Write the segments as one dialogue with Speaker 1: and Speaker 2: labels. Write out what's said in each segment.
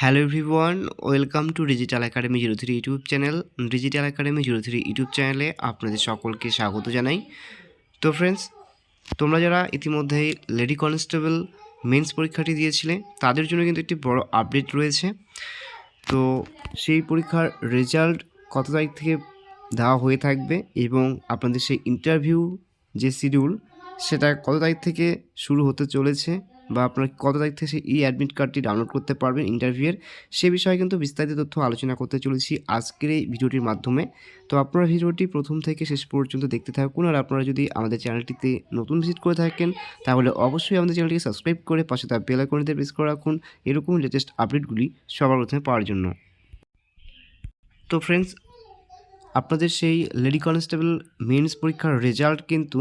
Speaker 1: Hello everyone, welcome to digital academy 03 YouTube channel. Digital academy 03 YouTube চ্যানেলে আপনাদের সকলকে স্বাগত জানাই। তো ফ্রেন্ডস, তোমরা যারা ইতিমধ্যেই লেডি কনস্টেবল মেন্স পরীক্ষাটি দিয়েছিলে তাদের জন্য কিন্তু একটি বড় আপডেট রয়েছে। তো সেই পরীক্ষার রেজাল্ট কত তারিখ থেকে দেওয়া হয়ে থাকবে এবং আপনাদের সেই ইন্টারভিউ যে শিডিউল সেটা কত তারিখ থেকে শুরু হতে চলেছে বা আপনারা কত তারিখ থেকে সেই অ্যাডমিট কার্ডটি ডাউনলোড করতে পারবেন ইন্টারভিউয়ের, সে বিষয়ে কিন্তু বিস্তারিত তথ্য আলোচনা করতে চলেছি আজকের এই ভিডিওটির মাধ্যমে। তো আপনারা ভিডিওটি প্রথম থেকে শেষ পর্যন্ত দেখতে থাকুন। আর আপনারা যদি আমাদের চ্যানেলটিতে নতুন ভিজিট করে থাকেন তাহলে অবশ্যই আমাদের চ্যানেলটিকে সাবস্ক্রাইব করে পাশে তার বেল আইকনটিতে প্রেস করে রাখুন এরকম লেটেস্ট আপডেটগুলি সবার প্রথমে পাওয়ার জন্য। তো ফ্রেন্ডস, আপনাদের সেই লেডি কনস্টেবল মেন্স পরীক্ষার রেজাল্ট কিন্তু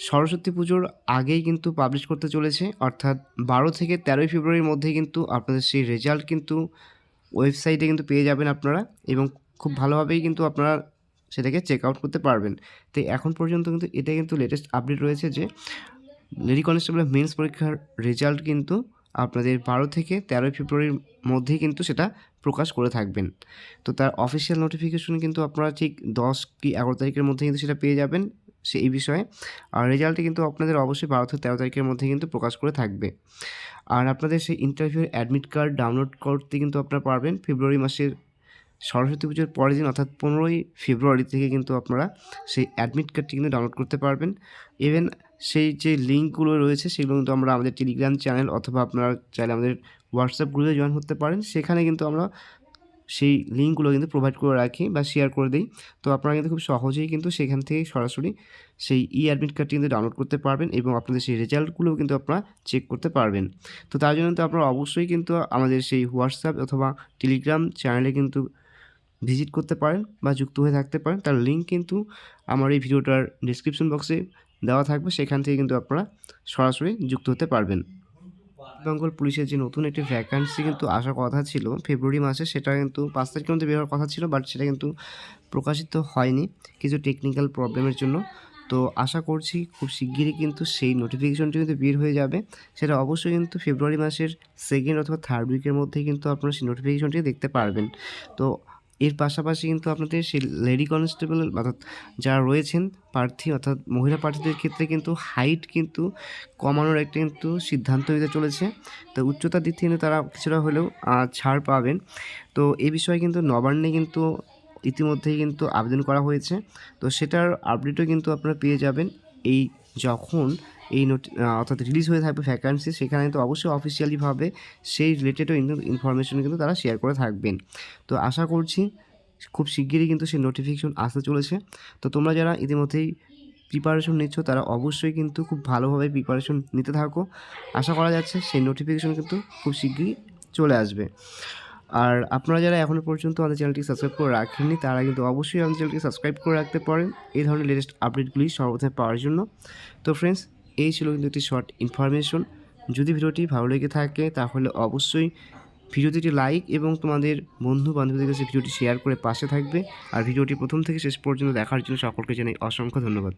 Speaker 1: সরস্বতী পুজোর আগেই কিন্তু পাবলিশ করতে চলেছে, অর্থাৎ 12 থেকে 13 ফেব্রুয়ারির মধ্যে কিন্তু আপনাদের সেই রেজাল্ট কিন্তু ওয়েবসাইটে কিন্তু পেয়ে যাবেন আপনারা, এবং খুব ভালোভাবেই কিন্তু আপনারা সেটাকে চেক আউট করতে পারবেন। তো এখন পর্যন্ত কিন্তু এটা কিন্তু লেটেস্ট আপডেট রয়েছে যে লেডি কনস্টেবল মেন্স পরীক্ষার রেজাল্ট কিন্তু আপনাদের 12 থেকে 13 ফেব্রুয়ারির মধ্যেই কিন্তু সেটা প্রকাশ করে থাকবেন। তো তার অফিসিয়াল নোটিফিকেশন কিন্তু আপনারা ঠিক 10 কি 11 তারিখের মধ্যে কিন্তু সেটা পেয়ে যাবেন সেই বিষয়ে। আর রেজাল্টটি কিন্তু আপনাদের অবশ্যই 12 থেকে 13 তারিখের মধ্যে কিন্তু প্রকাশ করে থাকবে। আর আপনাদের সেই ইন্টারভিউর অ্যাডমিট কার্ড ডাউনলোড করতে কিন্তু আপনারা পারবেন ফেব্রুয়ারি মাসের সরস্বতী পুজোর পরের দিন, অর্থাৎ 15ই ফেব্রুয়ারি থেকে কিন্তু আপনারা সেই অ্যাডমিট কার্ডটি কিন্তু ডাউনলোড করতে পারবেন। ইভেন সেই যে লিঙ্কগুলো রয়েছে সেগুলো কিন্তু আমরা আমাদের টেলিগ্রাম চ্যানেল অথবা আপনারা চাইলে আমাদের হোয়াটসঅ্যাপ গ্রুপে জয়েন করতে পারেন, সেখানে কিন্তু আমরা সেই লিঙ্কগুলো কিন্তু প্রোভাইড করে রাখি বা শেয়ার করে দিই। তো আপনারা কিন্তু খুব সহজেই কিন্তু সেখান থেকে সরাসরি সেই অ্যাডমিট কার্ডটি কিন্তু ডাউনলোড করতে পারবেন এবং আপনাদের সেই রেজাল্টগুলোও কিন্তু আপনারা চেক করতে পারবেন। তো তার জন্য তো আপনারা অবশ্যই কিন্তু আমাদের সেই হোয়াটসঅ্যাপ অথবা টেলিগ্রাম চ্যানেলে কিন্তু ভিজিট করতে পারেন বা যুক্ত হয়ে থাকতে পারেন। তার লিঙ্ক কিন্তু আমার এই ভিডিওটার ডেসক্রিপশন বক্সে দেওয়া থাকবে, সেখান থেকে কিন্তু আপনারা সরাসরি যুক্ত হতে পারবেন। বেঙ্গল পুলিশের যে নতুন একটি ভ্যাকান্সি কিন্তু আসার কথা ছিল ফেব্রুয়ারি মাসে, সেটা কিন্তু 5 তারিখের মধ্যে বের হওয়ার কথা ছিল, বাট সেটা কিন্তু প্রকাশিত হয়নি কিছু টেকনিক্যাল প্রবলেমের জন্য। তো আশা করছি খুব শিগগিরই কিন্তু সেই নোটিফিকেশনটি কিন্তু বের হয়ে যাবে। সেটা অবশ্যই কিন্তু ফেব্রুয়ারি মাসের 2nd অথবা 3rd উইকের মধ্যেই কিন্তু আপনারা সেই নোটিফিকেশনটি দেখতে পারবেন। তো এর পাশাপাশি কিন্তু আপনাদের সেই লেডি কনস্টেবল অর্থাৎ যারা রয়েছেন প্রার্থী অর্থাৎ মহিলা প্রার্থীদের ক্ষেত্রে কিন্তু হাইট কিন্তু কমানোর একটা কিন্তু সিদ্ধান্ত নিতে চলেছে। তো উচ্চতার দিক থেকে তারা কিছুটা হলেও ছাড় পাবেন। তো এই বিষয়ে কিন্তু নবান্নে কিন্তু ইতিমধ্যেই কিন্তু আবেদন করা হয়েছে। তো সেটার আপডেটও কিন্তু আপনারা পেয়ে যাবেন এই যখন এই অর্থাৎ রিলিজ হয়ে থাকবে ভ্যাকান্সি, সেখানে কিন্তু অবশ্যই অফিসিয়ালিভাবে সেই রিলেটেডও ইনফরমেশন কিন্তু তারা শেয়ার করে থাকবেন। তো আশা করছি খুব শিগগিরই কিন্তু সেই নোটিফিকেশন আসতে চলেছে। তো তোমরা যারা ইতিমধ্যেই প্রিপারেশন নিচ্ছ তারা অবশ্যই কিন্তু খুব ভালোভাবে প্রিপারেশন নিতে থাকো। আশা করা যাচ্ছে সেই নোটিফিকেশন কিন্তু খুব শিগগিরই চলে আসবে। আর আপনারা যারা এখনও পর্যন্ত আমাদের চ্যানেলটি সাবস্ক্রাইব করে রাখেননি তারা কিন্তু অবশ্যই আমাদের চ্যানেলটি সাবস্ক্রাইব করে রাখতে পারেন এই ধরনের লেটেস্ট আপডেটগুলি সর্বপ্রথমে পাওয়ার জন্য। তো ফ্রেন্ডস, এই ছিল কিন্তু একটি শর্ট ইনফরমেশন। যদি ভিডিওটি ভালো লেগে থাকে তাহলে অবশ্যই ভিডিওটি লাইক এবং তোমাদের বন্ধু বান্ধবদের কাছে ভিডিওটি শেয়ার করে পাশে থাকবে। আর ভিডিওটি প্রথম থেকে শেষ পর্যন্ত দেখার জন্য সকলকে জানাই অসংখ্য ধন্যবাদ।